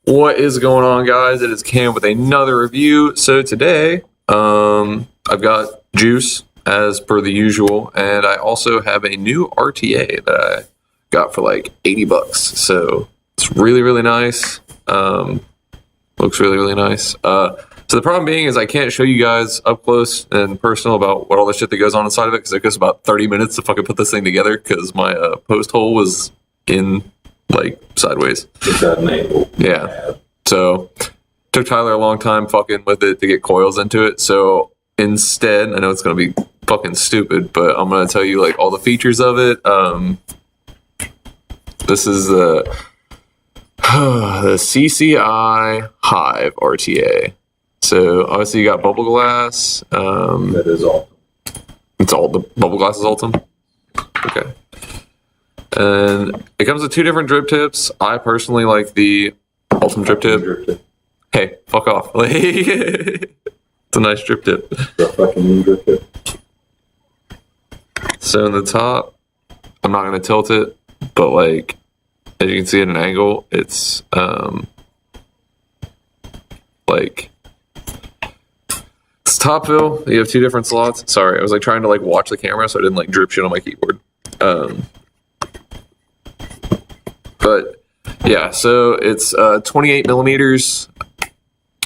What is going on, guys? It is Cam with another review. So today, I've got juice as per the usual, and I also have a new RTA that I got for like $80. So it's really, really nice. Looks really, really nice. So the problem being is I can't show you guys up close and personal about what all the shit that goes on inside of it, because it goes about 30 minutes to fucking put this thing together, because my post hole was in like sideways. Yeah. So took Tyler a long time fucking with it to get coils into it. So instead, I know it's gonna be fucking stupid, but I'm gonna tell you like all the features of it. This is the CCI Hive RTA. So obviously you got bubble glass. That is Ultim. It's all the bubble glass is Ultim. Okay. And it comes with two different drip tips. I personally like the Ultim drip tip. Hey, fuck off. It's a nice drip tip. The fucking drip tip. So in the top, I'm not going to tilt it, but like, as you can see at an angle, it's like, it's top fill. You have two different slots. Sorry, I was like trying to like watch the camera so I didn't like drip shit on my keyboard. But yeah, so it's 28 millimeters.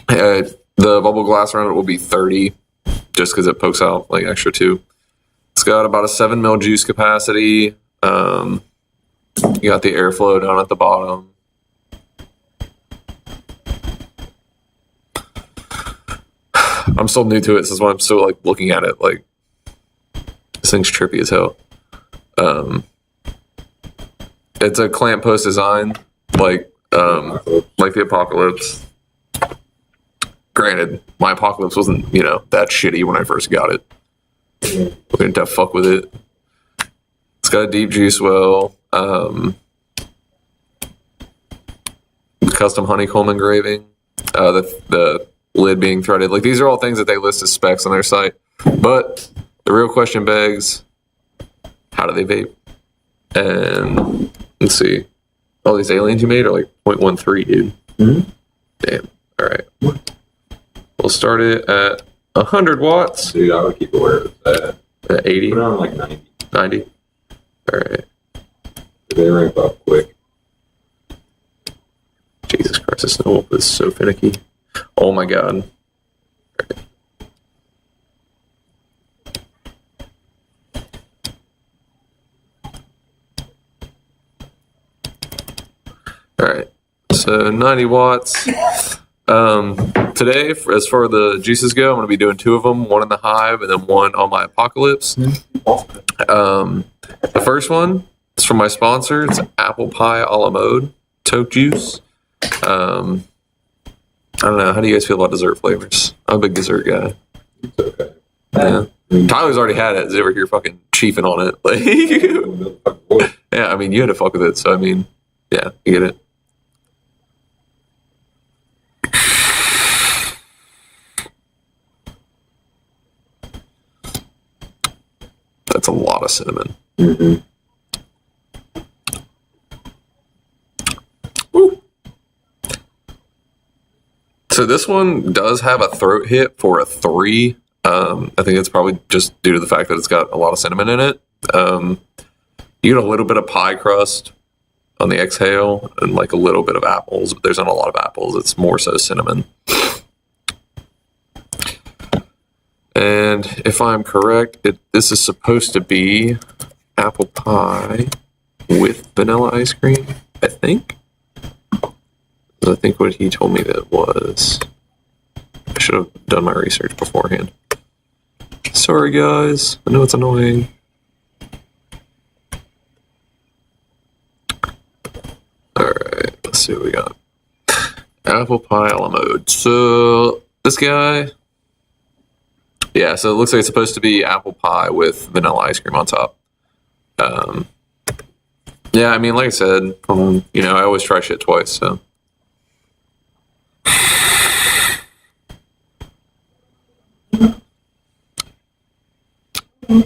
The bubble glass around it will be 30, just because it pokes out like extra two. It's got about a 7 mil juice capacity. You got the airflow down at the bottom. I'm still new to it, so that's why I'm still like looking at it. Like, this thing's trippy as hell. It's a clamp post design, like the Apocalypse. Granted, my Apocalypse wasn't, that shitty when I first got it. We didn't have to fuck with it. It's got a deep juice well, custom honeycomb engraving, the lid being threaded. Like, these are all things that they list as specs on their site. But the real question begs, how do they vape? And let's see. All these aliens you made are like 0.13, dude. Mm-hmm. Damn. All right. We'll start it at 100 watts. Dude, I would keep it where it's at. At 80? Put it on like 90. 90? All right. They ramp up quick. Jesus Christ, this snow is so finicky. Oh my God. All right. All right, so 90 watts. Today, as far as the juices go, I'm going to be doing two of them, one in the Hive and then one on my Apocalypse. The first one is from my sponsor. It's apple pie a la mode Toke juice. I don't know. How do you guys feel about dessert flavors? I'm a big dessert guy. It's okay. Yeah. Tyler's already had it. He's over here fucking chiefing on it. Like, yeah, I mean, you had to fuck with it, so I mean, yeah, you get it. That's a lot of cinnamon. Mm-hmm. Woo. So this one does have a throat hit for a 3. I think it's probably just due to the fact that it's got a lot of cinnamon in it. You get a little bit of pie crust on the exhale and like a little bit of apples, but there's not a lot of apples. It's more so cinnamon. And if I'm correct, this is supposed to be apple pie with vanilla ice cream, I think. I think what he told me that was. I should have done my research beforehand. Sorry, guys. I know it's annoying. Alright, let's see what we got. Apple pie a la mode. So, this guy. Yeah, so it looks like it's supposed to be apple pie with vanilla ice cream on top. Yeah, I mean, like I said, I always try shit twice, so.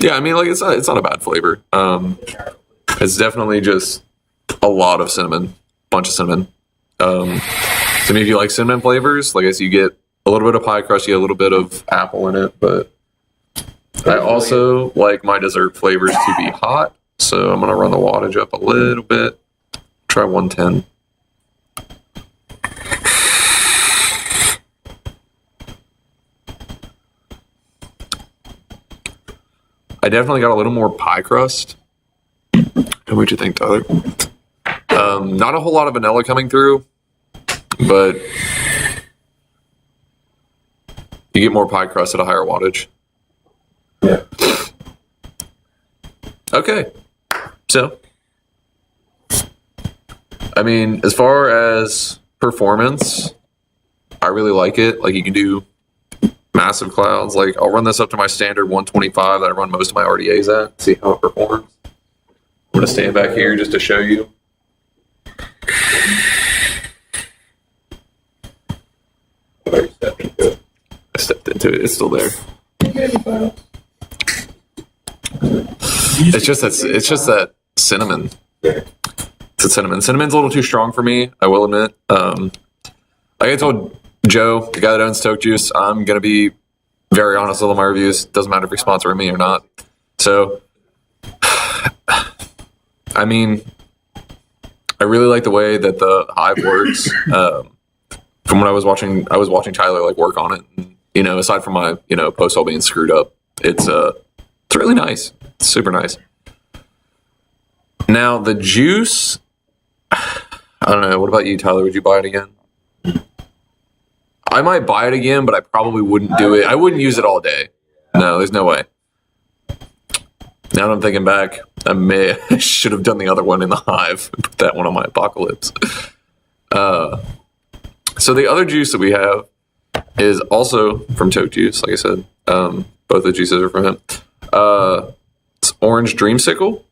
Yeah, I mean, like, it's not a bad flavor. It's definitely just a lot of cinnamon, bunch of cinnamon. So I mean, if you like cinnamon flavors, like I guess you get a little bit of pie crust, you get a little bit of apple in it, but I also like my dessert flavors to be hot, so I'm going to run the wattage up a little bit. Try 110. I definitely got a little more pie crust. What'd you think, Tyler? Not a whole lot of vanilla coming through, but you get more pie crust at a higher wattage. Yeah. Okay. So, I mean, as far as performance, I really like it. Like, you can do massive clouds. Like, I'll run this up to my standard 125 that I run most of my RDAs at, see how it performs. I'm going to stand back here just to show you. I stepped into it. It's still there. It's just that cinnamon. It's that cinnamon. Cinnamon's a little too strong for me, I will admit. Like I told Joe, the guy that owns Toke Juice, I'm going to be very honest with all my reviews. Doesn't matter if you're sponsoring me or not. So, I mean, I really like the way that the Hive works. From when I was watching Tyler like work on it. And, you know, aside from my post hole being screwed up, it's really nice. It's super nice. Now the juice, I don't know. What about you, Tyler? Would you buy it again? I might buy it again, but I probably wouldn't do it. I wouldn't use it all day. No, there's no way. Now that I'm thinking back, I should have done the other one in the Hive and put that one on my Apocalypse. So the other juice that we have is also from Toke Juice, like I said. Both the juices are from him. It's Orange Dreamsicle.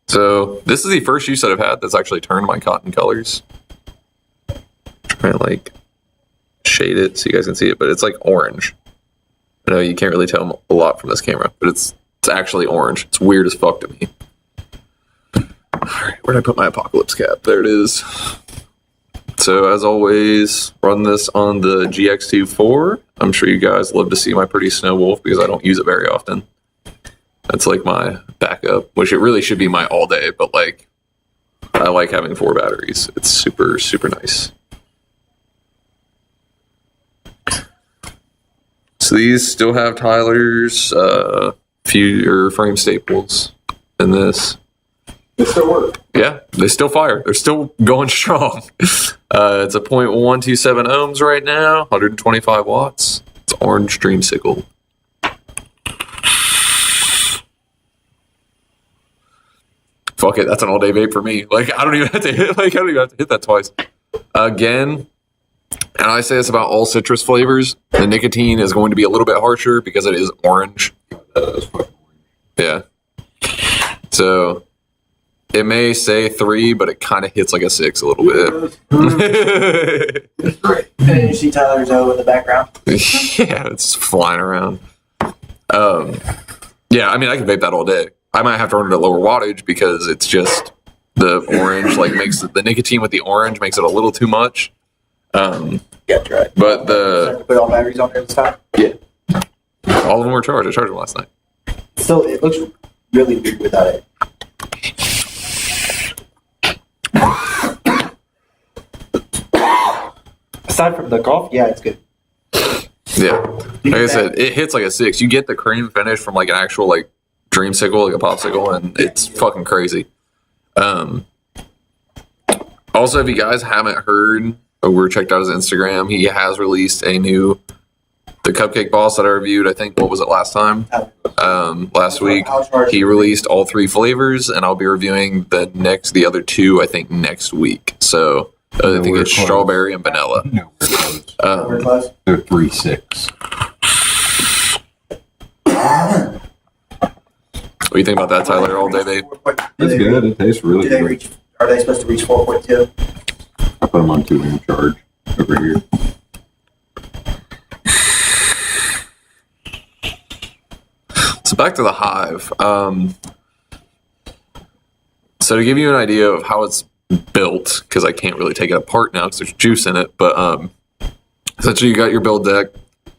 So this is the first juice that I've had that's actually turned my cotton colors. Try and like shade it so you guys can see it, but it's like orange. I know you can't really tell a lot from this camera, but it's actually orange. It's weird as fuck to me. All right, where did I put my Apocalypse cap? There it is. So as always, run this on the GX24. I'm sure you guys love to see my pretty Snow Wolf because I don't use it very often. That's like my backup, which it really should be my all day, but like I like having 4 batteries. It's super, super nice. So these still have Tyler's few frame staples in this. They still work. Yeah, they still fire. They're still going strong. It's a 0.127 ohms right now, 125 watts. It's Orange Dreamsicle. Fuck it, that's an all-day vape for me. Like I don't even have to hit that twice. Again, and I say this about all citrus flavors, the nicotine is going to be a little bit harsher because it is orange. Yeah. So it may say 3, but it kind of hits like a 6 a little bit. And you see Tyler's O in the background. Yeah, it's flying around. Yeah, I mean, I can vape that all day. I might have to run it at lower wattage because it's just the orange, like makes the nicotine with the orange makes it a little too much. Yeah, right. But the Put all batteries on there this time. yeah, all of them were charged. I charged them last night. Still, it looks really weird without it. Aside from the golf, yeah, it's good. Yeah, like I said, it hits like a 6. You get the cream finish from like an actual like dreamsicle, like a popsicle, and it's fucking crazy. Also, if you guys haven't heard or checked out his Instagram, he has released the Cupcake Boss that I reviewed. I think what was it last time? Last week he released all 3 flavors, and I'll be reviewing the other 2. I think next week. So I think it's strawberry and vanilla. No, We're close. they're 3.6. What do you think about that, Tyler? All day vape. It's good. It tastes really Do they good. reach? Are they supposed to reach 4.2? I put them on 2 amp charge over here. So back to the Hive. So to give you an idea of how it's built because I can't really take it apart now because there's juice in it. But essentially, you got your build deck.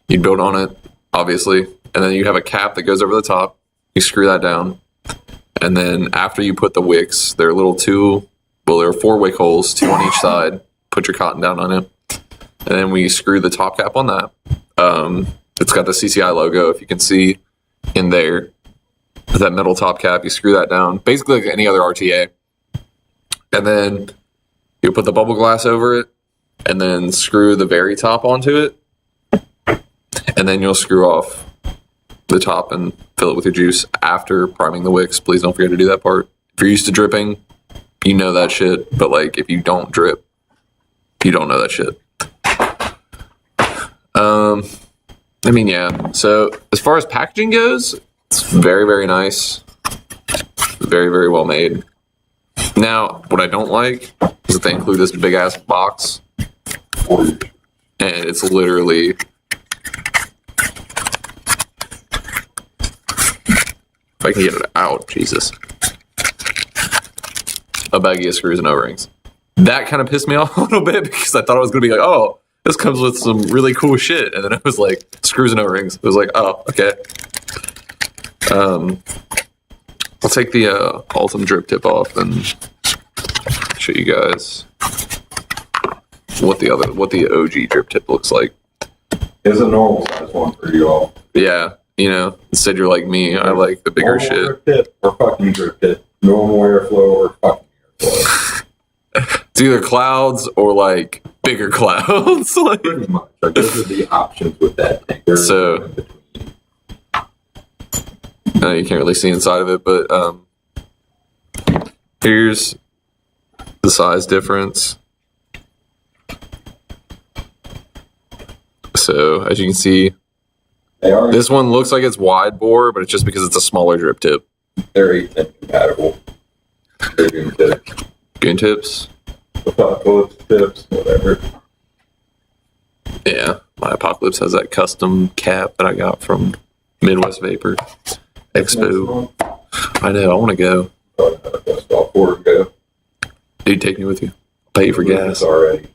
You build on it, obviously, and then you have a cap that goes over the top. You screw that down, and then after you put the wicks, there are 4 wick holes, 2 on each side. Put your cotton down on it, and then we screw the top cap on that. It's got the CCI logo, if you can see in there. That metal top cap, you screw that down, basically like any other RTA. And then you put the bubble glass over it, and then screw the very top onto it. And then you'll screw off the top and fill it with your juice after priming the wicks. Please don't forget to do that part. If you're used to dripping, you know that shit. But like if you don't drip, you don't know that shit. I mean, yeah. So as far as packaging goes, it's very, very nice. Very, very well made. Now, what I don't like is that they include this big ass box. And it's literally... If I can get it out, Jesus. A baggie of screws and O-rings. That kind of pissed me off a little bit because I thought it was going to be like, oh, this comes with some really cool shit. And then it was like, screws and O-rings. It was like, oh, okay. I'll take the Ultim drip tip off and show you guys what the OG drip tip looks like. It's a normal size one for you all. Yeah, you know, instead you're like me, I like the bigger normal shit. Drip tip or fucking drip tip. Normal airflow or fucking airflow. It's either clouds or like bigger clouds. Like, Pretty much. Like, those are the options with that thing. There's So- in between. you can't really see inside of it, but here's the size difference. So as you can see, They are. this one looks like it's wide bore, but it's just because it's a smaller drip tip. They're 810 compatible. They're good tips. Goon tips. Apocalypse tips, whatever. Yeah, my Apocalypse has that custom cap that I got from Midwest Vapor Expo. I know, I want to go. That's about 4 to go. Dude, take me with you. I'll pay you for Lucas gas. already.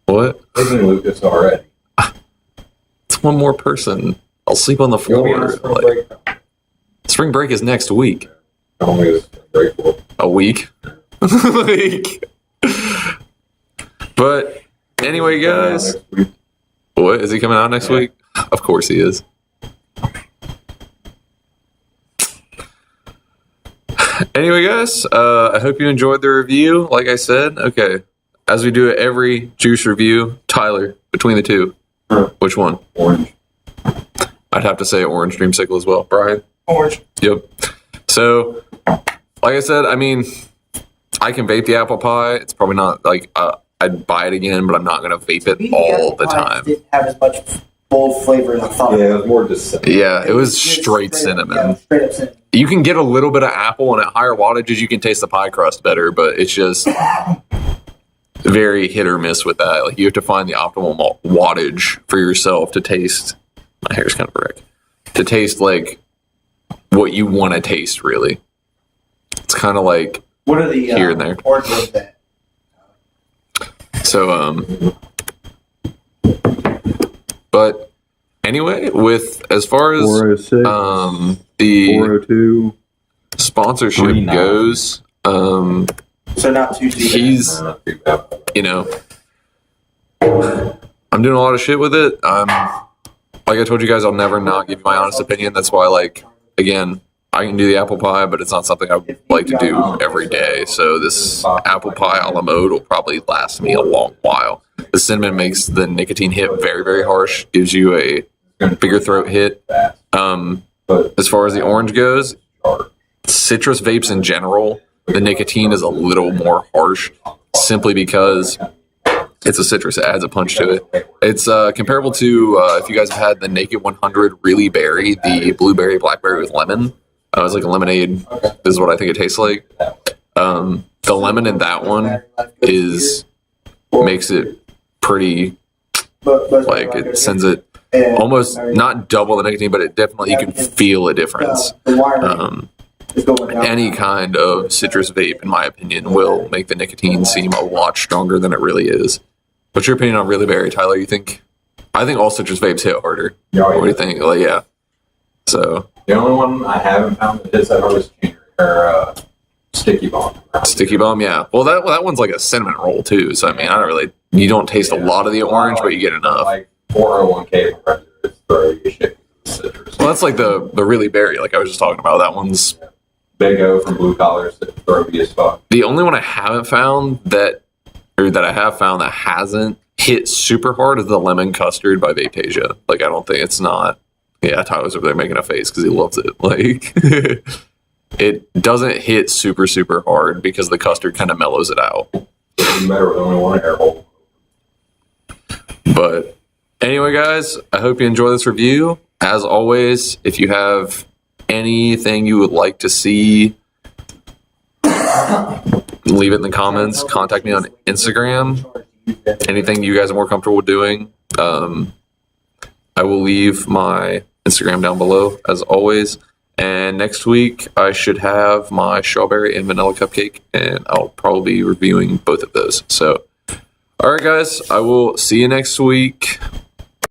What? Living Lucas already. It's one more person. I'll sleep on the You'll be on floor. spring Like, break. spring break is next week. How long is spring break for? A week. Like, but anyway, guys, Next week. what is he coming out next week? Of course he is. Anyway, guys, I hope you enjoyed the review. Like I said, okay, as we do at every juice review, Tyler, between the two, which one? Orange. I'd have to say orange dreamsicle as well. Brian? Orange. Yep. So, like I said, I mean, I can vape the apple pie. It's probably not like I'd buy it again, but I'm not gonna vape it all the time. Didn't have as much bold flavor as I thought. Yeah, it was more just Yeah, it was Just straight up, cinnamon. yeah, straight up cinnamon. You can get a little bit of apple, and at higher wattages, you can taste the pie crust better, but it's just very hit or miss with that. Like, you have to find the optimal wattage for yourself to taste. My hair's kind of a wreck. To taste like what you want to taste, really. It's kind of like What are the Here and there. orange ones that? so. But anyway, with as far as 406, the 402. sponsorship 39. goes, So not too deep. he's, Not too bad. you know, I'm doing a lot of shit with it. Like I told you guys, I'll never not give you my honest opinion. That's why, like, again, I can do the apple pie, but it's not something I would like to do every day. So this apple pie a la mode will probably last me a long while. The cinnamon makes the nicotine hit very, very harsh, gives you a bigger throat hit. As far as the orange goes, citrus vapes in general, the nicotine is a little more harsh simply because it's a citrus. It adds a punch to it. It's comparable to if you guys have had the Naked 100 Really Berry, the blueberry blackberry with lemon. It's like a lemonade. This is what I think it tastes like. The lemon in that one makes it pretty, like, it sends it almost not double the nicotine, but it definitely, you can feel a difference. It's going down. any kind of citrus vape, in my opinion, will make the nicotine seem a lot stronger than it really is. What's your opinion on Really Berry, Tyler? You think? I think all citrus vapes hit harder. Yeah, What do you think? Like, yeah. So The only one I haven't found that hits that hard is Sticky Bomb. Sticky Bomb, yeah. Well, that one's like a cinnamon roll too. So I mean, I don't really. You don't taste a lot of the orange, but you get enough. Like 401k compressor, it's very shit. Citrus. Well, that's like the Really Berry, like I was just talking about. That one's Big O from Blue Collars, throwy as fuck. the only one I haven't found that I have found that hasn't hit super hard is the lemon custard by Vapeasia. Like, I don't think it's not. Yeah, Tyler's over there making a face because he loves it. Like, it doesn't hit super, super hard because the custard kind of mellows it out. Even better with only one air hole. But anyway, guys, I hope you enjoy this review. As always, if you have anything you would like to see, leave it in the comments. Contact me on Instagram. Anything you guys are more comfortable doing. I will leave my Instagram down below, as always. And next week, I should have my strawberry and vanilla cupcake, and I'll probably be reviewing both of those. So, all right, guys, I will see you next week.